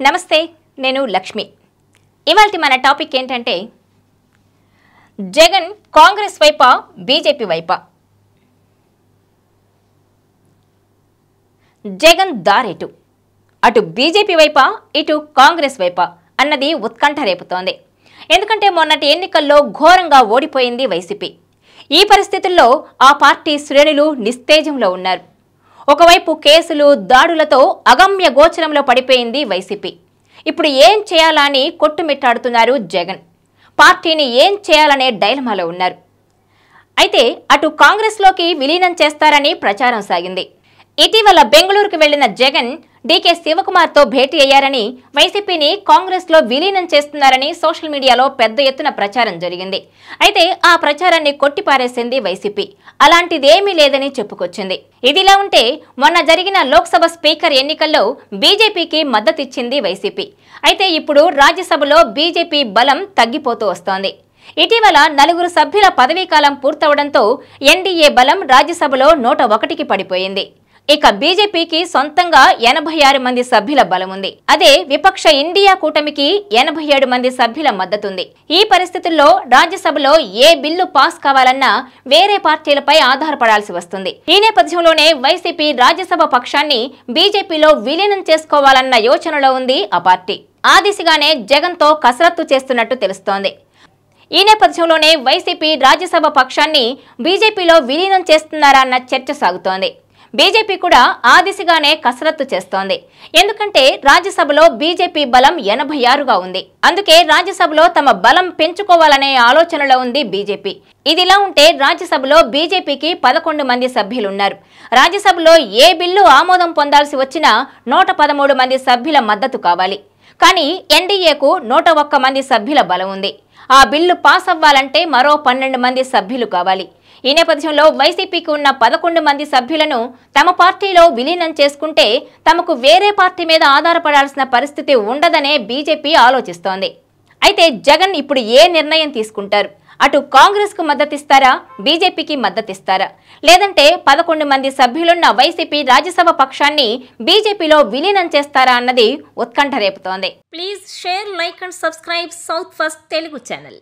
నమస్తే, నేను లక్ష్మి. ఇవాల్టి మన టాపిక్ ఏంటంటే జగన్ కాంగ్రెస్ వైపా బీజేపీ వైపా? జగన్ దారేటు అటు బీజేపీ వైపా ఇటు కాంగ్రెస్ వైపా అన్నది ఉత్కంఠ రేపుతోంది. ఎందుకంటే మొన్నటి ఎన్నికల్లో ఘోరంగా ఓడిపోయింది వైసీపీ. ఈ పరిస్థితుల్లో ఆ పార్టీ శ్రేణులు నిస్తేజంలో ఉన్నారు. ఒకవైపు కేసులు దాడులతో అగమ్య గోచరంలో పడిపోయింది వైసీపీ. ఇప్పుడు ఏం చేయాలా అని కొట్టుమిట్టాడుతున్నారు జగన్. పార్టీని ఏం చేయాలనే డైలమాలో ఉన్నారు. అయితే అటు కాంగ్రెస్లోకి విలీనం చేస్తారని ప్రచారం సాగింది. ఇటీవల బెంగళూరుకు వెళ్లిన జగన్ డీకే శివకుమార్తో భేటీ అయ్యారని, వైసీపీని కాంగ్రెస్లో విలీనం చేస్తున్నారని సోషల్ మీడియాలో పెద్ద ఎత్తున ప్రచారం జరిగింది. అయితే ఆ ప్రచారాన్ని కొట్టిపారేసింది వైసీపీ. అలాంటిదేమీ లేదని చెప్పుకొచ్చింది. ఇదిలా ఉంటే మొన్న జరిగిన లోక్సభ స్పీకర్ ఎన్నికల్లో బీజేపీకి మద్దతిచ్చింది వైసీపీ. అయితే ఇప్పుడు రాజ్యసభలో బీజేపీ బలం తగ్గిపోతూ వస్తోంది. ఇటీవల 4 సభ్యుల పదవీకాలం పూర్తవడంతో ఎన్డీఏ బలం రాజ్యసభలో 101కి పడిపోయింది. ఇక బీజేపీకి సొంతంగా 86 మంది సభ్యుల బలముంది. అదే విపక్ష ఇండియా కూటమికి 87 మంది సభ్యుల మద్దతుంది. ఈ పరిస్థితుల్లో రాజ్యసభలో ఏ బిల్లు పాస్ కావాలన్నా వేరే పార్టీలపై ఆధారపడాల్సి వస్తుంది. ఈ నేపథ్యంలోనే వైసీపీ రాజ్యసభ పక్షాన్ని బీజేపీలో విలీనం చేసుకోవాలన్న యోచనలో ఉంది ఆ పార్టీ. ఆ దిశగానే జగన్తో కసరత్తు చేస్తున్నట్టు తెలుస్తోంది. ఈ నేపథ్యంలోనే వైసీపీ రాజ్యసభ పక్షాన్ని బీజేపీలో విలీనం చేస్తున్నారా అన్న చర్చ సాగుతోంది. బీజేపీ కూడా ఆ దిశగానే కసరత్తు చేస్తోంది. ఎందుకంటే రాజ్యసభలో బీజేపీ బలం 86గా ఉంది. అందుకే రాజ్యసభలో తమ బలం పెంచుకోవాలనే ఆలోచనలో ఉంది బీజేపీ. ఇదిలా ఉంటే రాజ్యసభలో బీజేపీకి 11 మంది సభ్యులున్నారు. రాజ్యసభలో ఏ బిల్లు ఆమోదం పొందాల్సి వచ్చినా 113 మంది సభ్యుల మద్దతు కావాలి. కానీ ఎన్డీఏకు 101 మంది సభ్యుల బలం ఉంది. ఆ బిల్లు పాస్ అవ్వాలంటే మరో 12 మంది సభ్యులు కావాలి. ఈ నేపథ్యంలో వైసీపీకి ఉన్న 11 మంది సభ్యులను తమ పార్టీలో విలీనం చేసుకుంటే తమకు వేరే పార్టీ మీద ఆధారపడాల్సిన పరిస్థితి ఉండదనే బీజేపీ ఆలోచిస్తోంది. అయితే జగన్ ఇప్పుడు ఏ నిర్ణయం తీసుకుంటారు? అటు కాంగ్రెస్కు మద్దతిస్తారా, బీజేపీకి మద్దతిస్తారా, లేదంటే 11 మంది సభ్యులున్న వైసీపీ రాజ్యసభ పక్షాన్ని బీజేపీలో విలీనం చేస్తారా అన్నది ఉత్కంఠ రేపుతోంది. Please share, like and subscribe south first Telugu channel.